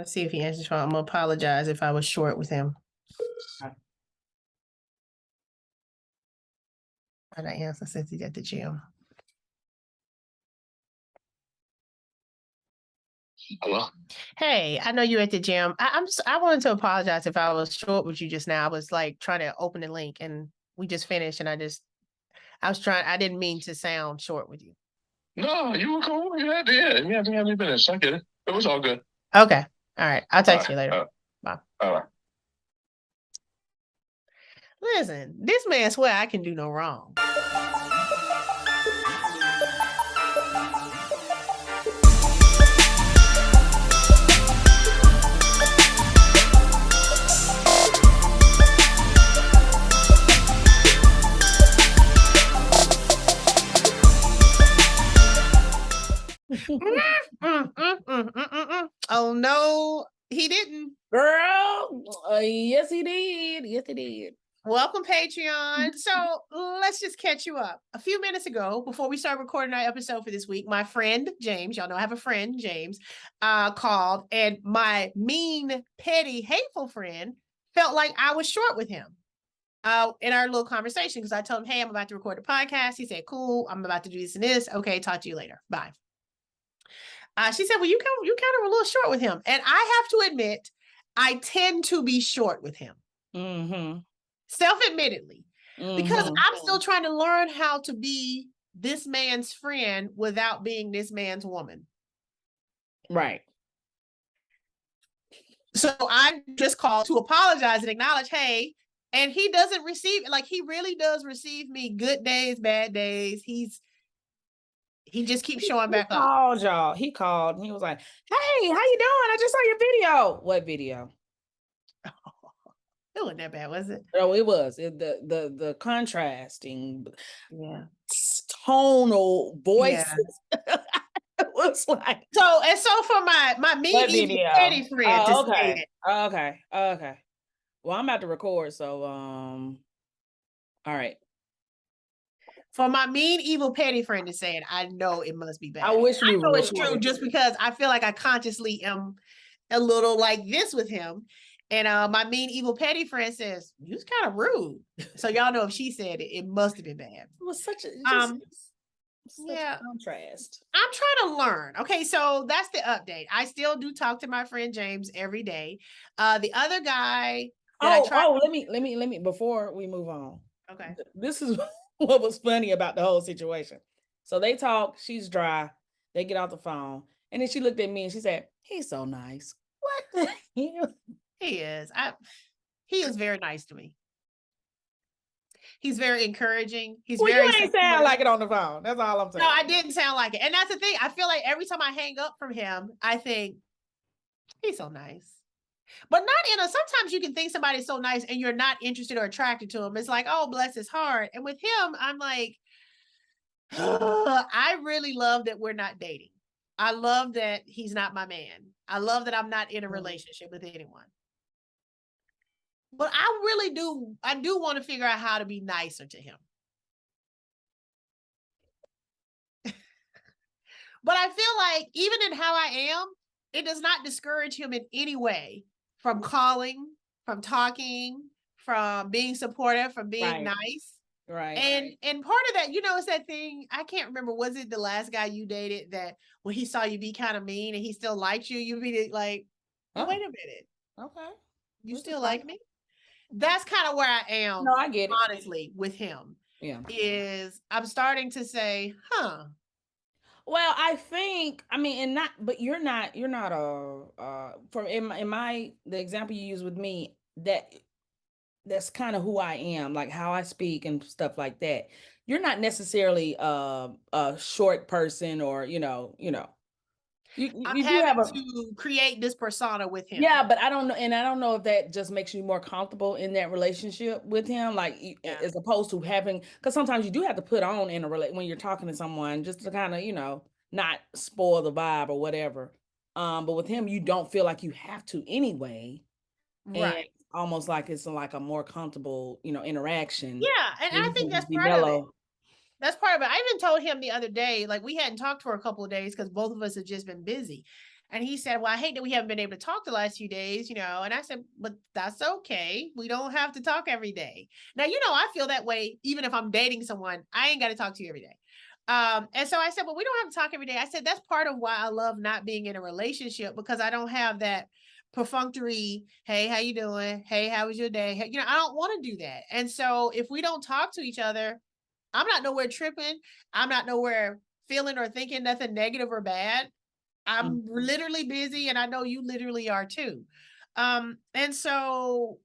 Let's see if he answers. I'm gonna apologize if I was short with him. How'd I answer since he's at the gym? Hello? Hey, I know you're at the gym. I wanted to apologize if I was short with you just now. I was like trying to open the link and we just finished and I didn't mean to sound short with you. No, you were cool. You had to have me finished. I get it. It was all good. Okay. All right. I'll text you later. Bye. All right. Listen, this man swear I can do no wrong. Oh no, he didn't. Girl, yes he did. Yes he did. Welcome, Patreon. So let's just catch you up. A few minutes ago, before we start recording our episode for this week, my friend James, y'all know I have a friend, James, called, and my mean, petty, hateful friend felt like I was short with him in our little conversation because I told him, hey, I'm about to record a podcast. He said, cool, I'm about to do this and this. Okay, talk to you later. Bye. She said, well, you kind of were a little short with him. And I have to admit, I tend to be short with him. Mm-hmm. Self-admittedly, because I'm still trying to learn how to be this man's friend without being this man's woman. Right. So I just called to apologize and acknowledge, hey, and he doesn't receive, like he really does receive me good days, bad days. He just keeps showing back up. Called y'all. He called and he was like, hey, how you doing? I just saw your video. What video? It wasn't that bad, was it? Oh, it was. The contrasting tonal voices. Yeah. It was like so for my mean petty friend to say it. Okay. Well, I'm about to record, so all right. For my mean, evil, petty friend to say it, I know it must be bad. I wish we know it's true just because I feel like I consciously am a little like this with him. And my mean, evil, petty friend says, you was kind of rude. So y'all know if she said it, it must have been bad. It was such a contrast. I'm trying to learn. Okay, so that's the update. I still do talk to my friend James every day. The other guy. Let me before we move on. Okay. This is what was funny about the whole situation. So they talk, she's dry, they get off the phone, and then she looked at me and she said, he's so nice. What the hell? He is. He is very nice to me. He's very encouraging. He's very you ain't sound like it on the phone. That's all I'm saying. No, I didn't sound like it. And that's the thing. I feel like every time I hang up from him, I think he's so nice. But not sometimes you can think somebody's so nice and you're not interested or attracted to him. It's like, oh, bless his heart. And with him, I'm like, I really love that we're not dating. I love that he's not my man. I love that I'm not in a relationship with anyone. But I do want to figure out how to be nicer to him. But I feel like even in how I am, it does not discourage him in any way from calling, from talking, from being supportive, from being nice. Right. And part of that, it's that thing, I can't remember, was it the last guy you dated that when he saw you be kind of mean and he still liked you, you'd be like, oh, wait a minute. Okay. You still like me? That's kind of where I am. No, I get it. Honestly, with him. Yeah. Is I'm starting to say, Well, I think, but you're not from the example you use with me, that's kind of who I am, like how I speak and stuff like that. You're not necessarily a short person or, I'm having to create this persona with him. Yeah, but I don't know. And I don't know if that just makes you more comfortable in that relationship with him, as opposed to having, because sometimes you do have to put on in when you're talking to someone just to kind of, not spoil the vibe or whatever. But with him, you don't feel like you have to anyway. Right. And almost like it's like a more comfortable, interaction. Yeah. And I think that's part of it. That's part of it. I even told him the other day, like we hadn't talked for a couple of days because both of us have just been busy. And he said, well, I hate that we haven't been able to talk the last few days, you know. And I said, but that's okay. We don't have to talk every day. Now, you know, I feel that way. Even if I'm dating someone, I ain't got to talk to you every day. And so I said, well, we don't have to talk every day. I said, that's part of why I love not being in a relationship, because I don't have that perfunctory, hey, how you doing? Hey, how was your day? You know, I don't want to do that. And so if we don't talk to each other, I'm not nowhere tripping. I'm not nowhere feeling or thinking nothing negative or bad. I'm literally busy, and I know you literally are too. And so,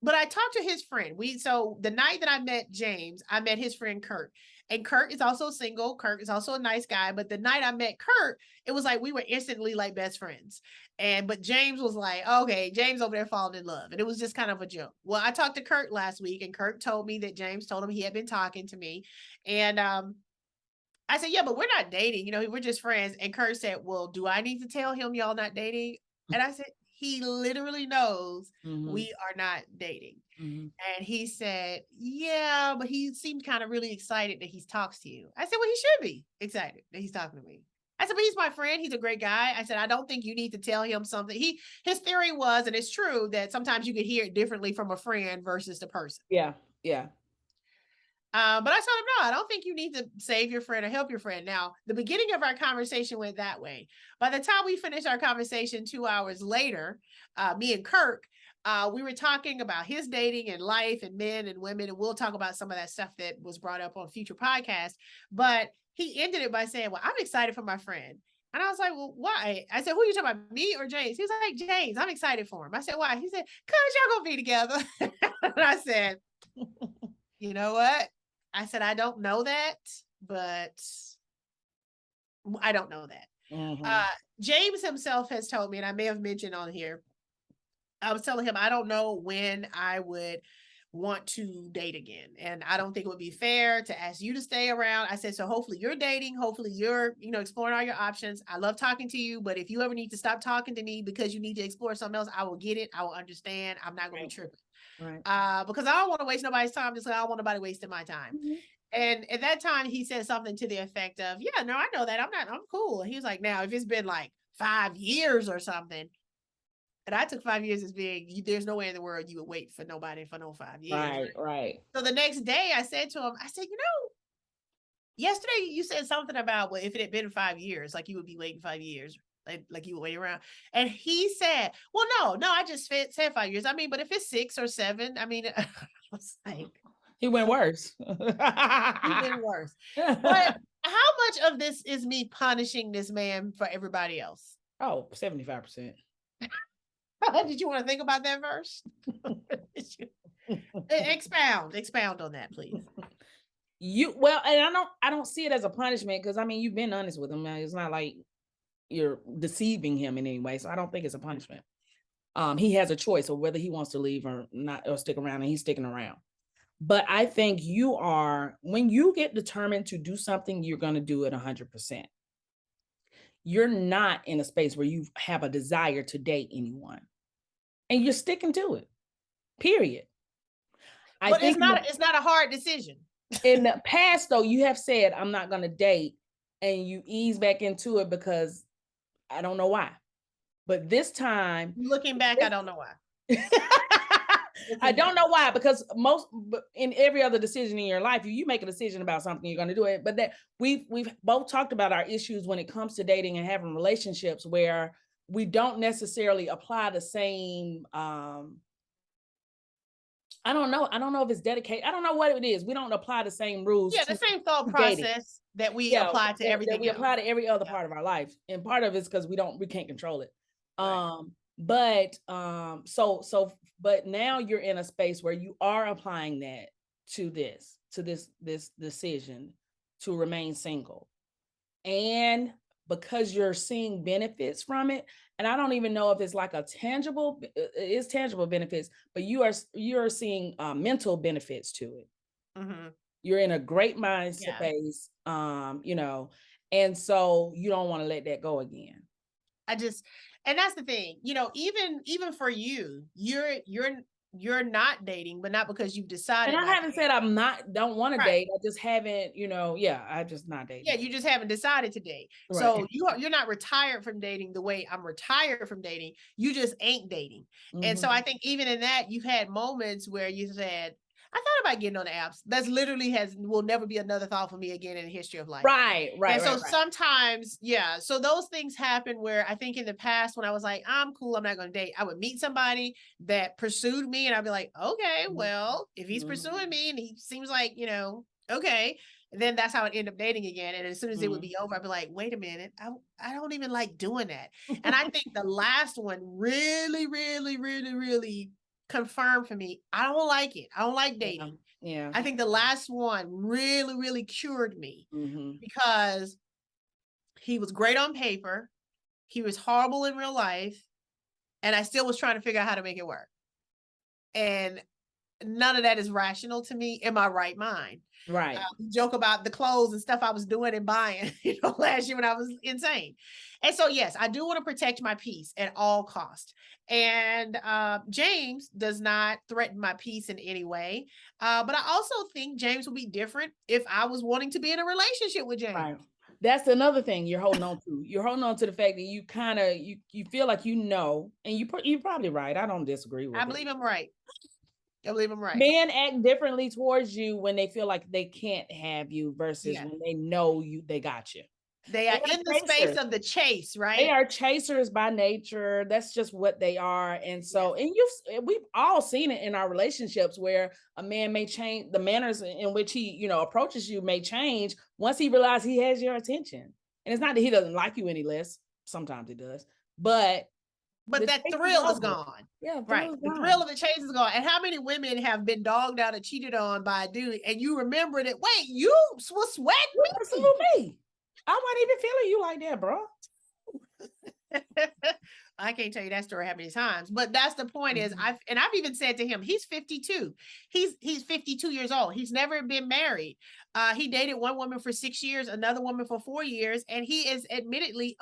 but I talked to his friend. So the night that I met James, I met his friend Kurt. And Kurt is also single. Kurt is also a nice guy. But the night I met Kurt, it was like we were instantly like best friends. But James was like, okay, James over there falling in love. And it was just kind of a joke. Well, I talked to Kurt last week, and Kurt told me that James told him he had been talking to me. And I said, yeah, but we're not dating. You know, we're just friends. And Kurt said, well, do I need to tell him y'all not dating? And I said, he literally knows we are not dating. And he said, yeah, but he seemed kind of really excited that he talks to you. I said, well, he should be excited that he's talking to me. I said, but he's my friend. He's a great guy. I said, I don't think you need to tell him something. His theory was, and it's true, that sometimes you could hear it differently from a friend versus the person. Yeah. But I told him, no, I don't think you need to save your friend or help your friend. Now, the beginning of our conversation went that way. By the time we finished our conversation 2 hours later, me and Kirk, we were talking about his dating and life and men and women, and we'll talk about some of that stuff that was brought up on future podcasts. But he ended it by saying, well, I'm excited for my friend. And I was like, well, why? I said, who are you talking about, me or James? He was like, James, I'm excited for him. I said, why? He said, cause y'all gonna be together. And I said, you know what? I said, I don't know that, but I don't know that. James himself has told me, and I may have mentioned on here, I was telling him, I don't know when I would want to date again. And I don't think it would be fair to ask you to stay around. I said, so hopefully you're dating. Hopefully you're, you know, exploring all your options. I love talking to you, but if you ever need to stop talking to me because you need to explore something else, I will get it. I will understand. I'm not going to be tripping. Right. Because I don't want to waste nobody's time, just like I don't want nobody wasting my time. And at that time, he said something to the effect of, yeah, no, I know that. I'm cool. And he was like, now, if it's been like 5 years or something, and I took 5 years as being, there's no way in the world you would wait for nobody for no 5 years. Right. So the next day I said to him, I said, you know, yesterday you said something about, well, if it had been 5 years, like you would be waiting 5 years. Like you would wait around. And he said, well, no, I just said 5 years. I mean, but if it's 6 or 7, I mean, I was like, he went worse. He went worse. But how much of this is me punishing this man for everybody else? Oh, 75%. Did you want to think about that first? Expound on that, please. And I don't see it as a punishment, because I mean, you've been honest with him. It's not like you're deceiving him in any way. So I don't think it's a punishment. He has a choice of whether he wants to leave or not, or stick around, and he's sticking around. But I think when you get determined to do something, you're going to do it 100%. You're not in a space where you have a desire to date anyone, and you're sticking to it, period. But it's not a hard decision. In the past, though, you have said, I'm not going to date, and you ease back into it because I don't know why. But this time, looking back, I don't know why. I don't know why, because in every other decision in your life, you make a decision about something, you're going to do it. But that we've both talked about our issues when it comes to dating and having relationships, where we don't necessarily apply the same. I don't know if it's dedicated. I don't know what it is. We don't apply the same rules. Yeah, the same thought process that we apply to everything. That we apply to every other part of our life, and part of it's because we can't control it. Right. But now you're in a space where you are applying that to this decision to remain single. And because you're seeing benefits from it, and I don't even know if it's like it's tangible benefits, but you're seeing mental benefits to it. Mm-hmm. You're in a great mind space, and so you don't want to let that go again. And that's the thing, even for you, you're you're not dating, but not because you've decided And I not haven't to. said don't want to Right. date. I just haven't, I just not dating. Yeah, you just haven't decided to date. Right. So you're not retired from dating the way I'm retired from dating. You just ain't dating. And so Mhm. I think even in that, you've had moments where you said, I thought about getting on the apps. That's literally will never be another thought for me again in the history of life. Right, And so right. sometimes, yeah, so those things happen where I think in the past when I was like, I'm cool, I'm not going to date, I would meet somebody that pursued me and I'd be like, okay, Mhm. well, if he's pursuing me and he seems like, okay, then that's how I'd end up dating again. And as soon as it would be over, I'd be like, wait a minute, I don't even like doing that. And I think the last one really, really, really, really confirmed for me, I don't like it. I don't like dating. Yeah. I think the last one really, really cured me Mhm. because he was great on paper. He was horrible in real life. And I still was trying to figure out how to make it work. And none of that is rational to me in my right mind. Right. Joke about the clothes and stuff I was doing and buying, last year when I was insane. And so, yes, I do want to protect my peace at all costs. And James does not threaten my peace in any way. But I also think James would be different if I was wanting to be in a relationship with James. Right. That's another thing you're holding on to. You're holding on to the fact that you kind of you feel like and you're probably right. I don't disagree with I it. believe I'm right. I believe I'm right. Men act differently towards you when they feel like they can't have you versus when they know they got you. They are in the space of the chase, right? They are chasers by nature. That's just what they are. And so, we've all seen it in our relationships where a man may change, the manners in which he, approaches you may change once he realizes he has your attention. And it's not that he doesn't like you any less. Sometimes he does, but that thrill is gone. Yeah, right. The thrill of the chase is gone. And how many women have been dogged out or cheated on by a dude, and you remember that? Wait, you was sweating me. I wasn't even feeling you like that, bro. I can't tell you that story how many times, but that's the point is I've even said to him, he's 52. He's 52 years old. He's never been married. He dated one woman for 6 years, another woman for 4 years, and he is admittedly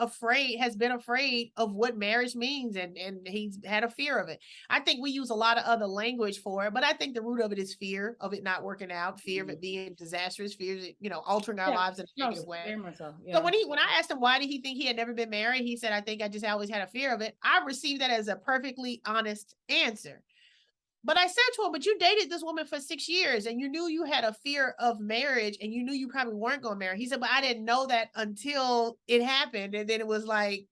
has been afraid of what marriage means, and he's had a fear of it. I think we use a lot of other language for it, but I think the root of it is fear of it not working out, fear of it being disastrous, fear of it, altering our lives in a negative way. So when I asked him why did he think he had never been married, he said, I think I just always had a fear of it. I received that as a perfectly honest answer. But I said to him, but you dated this woman for 6 years and you knew you had a fear of marriage and you knew you probably weren't going to marry. He said, but I didn't know that until it happened. And then it was like,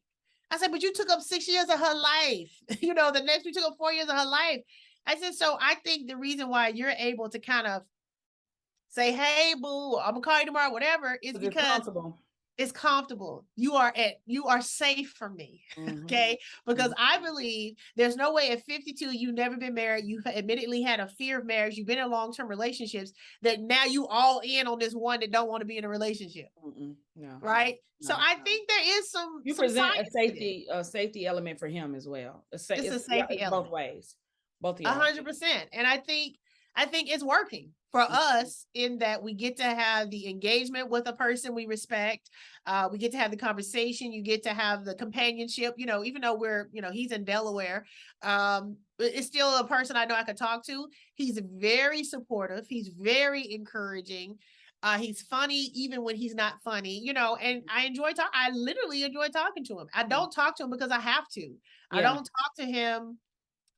I said, but you took up 6 years of her life. The next you took up 4 years of her life. I said, so I think the reason why you're able to kind of say, hey, boo, I'm gonna call you tomorrow, whatever, is because it's comfortable. You are safe from me. Okay. Because I believe there's no way at 52, you've never been married. You've admittedly had a fear of marriage. You've been in long-term relationships that now you all in on this one that don't want to be in a relationship. No. Right. So I think there is you present a safety element for him as well. It's a safety element both ways. Both 100%. And I think it's working for us in that we get to have the engagement with a person we respect. We get to have the conversation. You get to have the companionship, even though he's in Delaware, it's still a person I know I could talk to. He's very supportive. He's very encouraging. He's funny even when he's not funny, and I literally enjoy talking to him. I don't talk to him because I have to. I don't talk to him.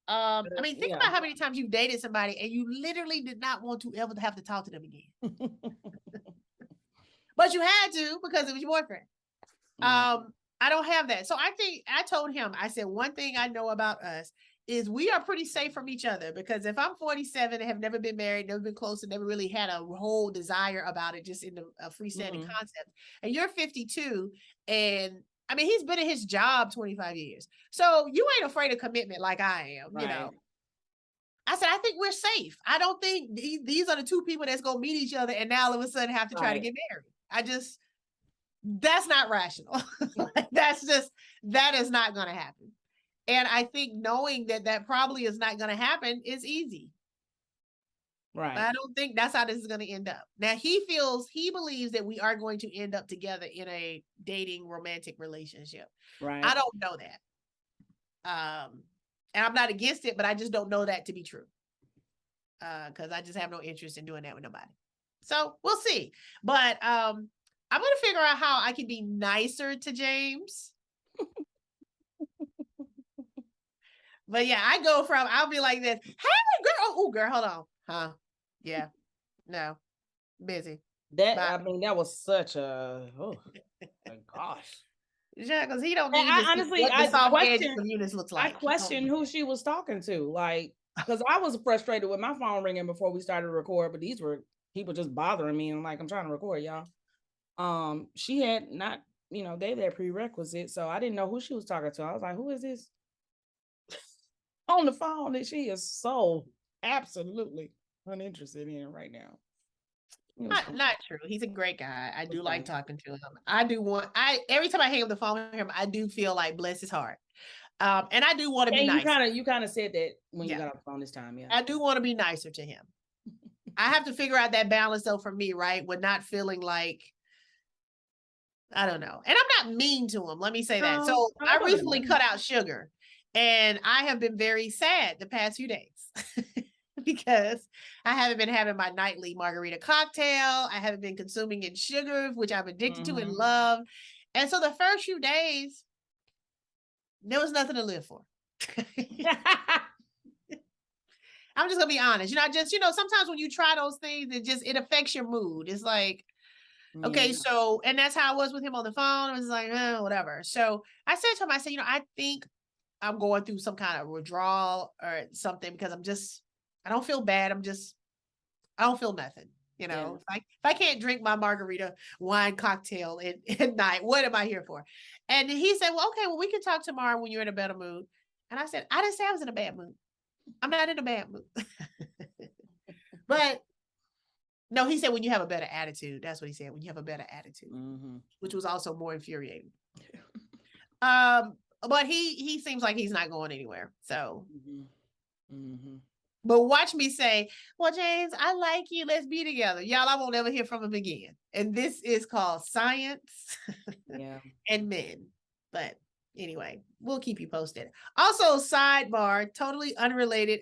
Think about how many times you've dated somebody and you literally did not want to ever have to talk to them again. But you had to because it was your boyfriend. I don't have that. So I think I told him, I said, one thing I know about us is we are pretty safe from each other, because if I'm 47 and have never been married, never been close, and never really had a whole desire about it, just in a freestanding concept, and you're 52 and he's been in his job 25 years. So you ain't afraid of commitment like I am, I said, I think we're safe. I don't think these are the two people that's going to meet each other and now all of a sudden have to try to get married. That's not rational. That is not going to happen. And I think knowing that probably is not going to happen is easy. Right. But I don't think that's how this is going to end up. Now he believes that we are going to end up together in a dating romantic relationship. Right. I don't know that. And I'm not against it, but I just don't know that to be true. Because I just have no interest in doing that with nobody. So we'll see. But I'm gonna figure out how I can be nicer to James. But yeah, I'll be like this. Hey girl, oh girl, hold on. Huh? Yeah. No. Busy. That Bye. I mean, that was such a my gosh. Yeah, because he don't And need to see honestly, what the I soft edge question of Eunice looks I like. He don't question need who she was talking to, like, because I was frustrated with my phone ringing before we started to record, but these were people just bothering me, and like, I'm trying to record, y'all. She had not, gave that prerequisite, so I didn't know who she was talking to. I was like, who is this on the phone that she is so absolutely uninterested in right now? Not true. He's a great guy. I do like Okay. talking to him. Every time I hang up the phone with him, I do feel like bless his heart. And I do want to be And nice. you kind of said that when you Yeah. got off the phone this time, yeah. I do want to be nicer to him. I have to figure out that balance though for me, right? With not feeling like, I don't know. And I'm not mean to him. Let me say that. No, So no, I it wasn't recently mean. cut out sugar and I have been very sad the past few days because I haven't been having my nightly margarita cocktail. I haven't been consuming in sugar, which I'm addicted to and love. And so the first few days, there was nothing to live for. I'm just gonna be honest. Sometimes when you try those things, it affects your mood. It's like, okay, Yeah. so, and that's how I was with him on the phone. It was like, whatever. So I said to him, I said, I think I'm going through some kind of withdrawal or something because I don't feel bad. I don't feel nothing. Yeah. If I can't drink my margarita wine cocktail at night, what am I here for? And he said, well, okay, well, we can talk tomorrow when you're in a better mood. And I said, I didn't say I was in a bad mood. I'm not in a bad mood. But no, he said when you have a better attitude. That's what he said. When you have a better attitude, which was also more infuriating. But he seems like he's not going anywhere. So, but watch me say, well, James, I like you. Let's be together. Y'all, I won't ever hear from him again. And this is called science and men. But anyway, we'll keep you posted. Also, sidebar, totally unrelated.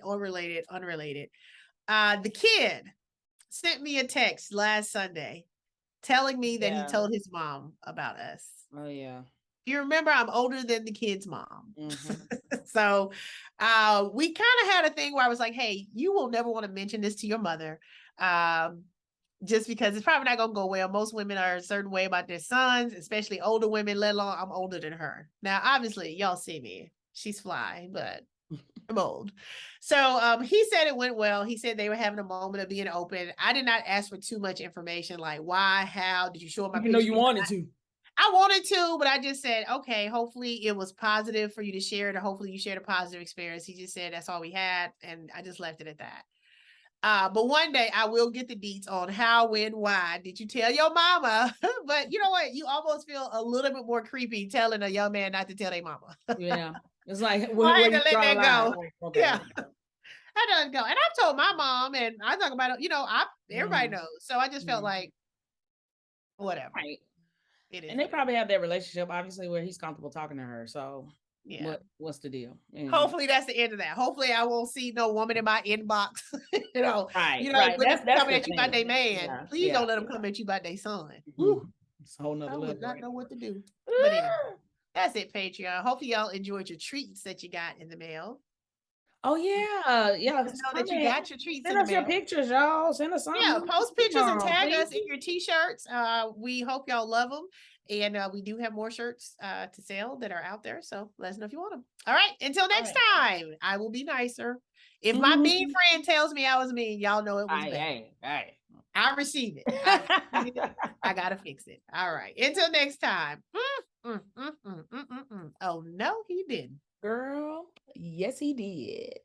The kid sent me a text last Sunday telling me that he told his mom about us. Oh, yeah. You remember, I'm older than the kid's mom. So we kind of had a thing where I was like, hey, you will never want to mention this to your mother. Just because it's probably not going to go well. Most women are a certain way about their sons, especially older women, let alone I'm older than her. Now, obviously, y'all see me. She's fly, but I'm old. So he said it went well. He said they were having a moment of being open. I did not ask for too much information, like why, how, did you show up my picture? You wanted to. I wanted to, but I just said, okay, hopefully it was positive for you to share it, or hopefully you shared a positive experience. He just said that's all we had, and I just left it at that. But one day I will get the deets on how, when, why. Did you tell your mama? But you know what? You almost feel a little bit more creepy telling a young man not to tell their mama. Yeah. It's like, I had to let that go. Oh, okay. Yeah. I done go. And I've told my mom, and I talk about it, everybody knows. So I just felt like, whatever. Right. It is. And they probably have that relationship, obviously, where he's comfortable talking to her. So yeah. What's the deal? Hopefully that's the end of that. Hopefully I won't see no woman in my inbox. Right. That's coming at you about their man. Yeah, Please don't let them come at you about their son. It's a whole nother I level. would not know what to do. But anyway, that's it, Patreon. Hopefully y'all enjoyed your treats that you got in the mail. Oh yeah. Let us know that you got your treats. Send us your pictures, y'all. Send us something. Yeah, post pictures and tag us in your t-shirts. We hope y'all love them. And we do have more shirts to sell that are out there. So let us know if you want them. All right. Until next time, I will be nicer. If my mean friend tells me I was mean, y'all know it was bad. I receive it. I got to fix it. All right. Until next time. Oh, no, he didn't. Girl, yes, he did.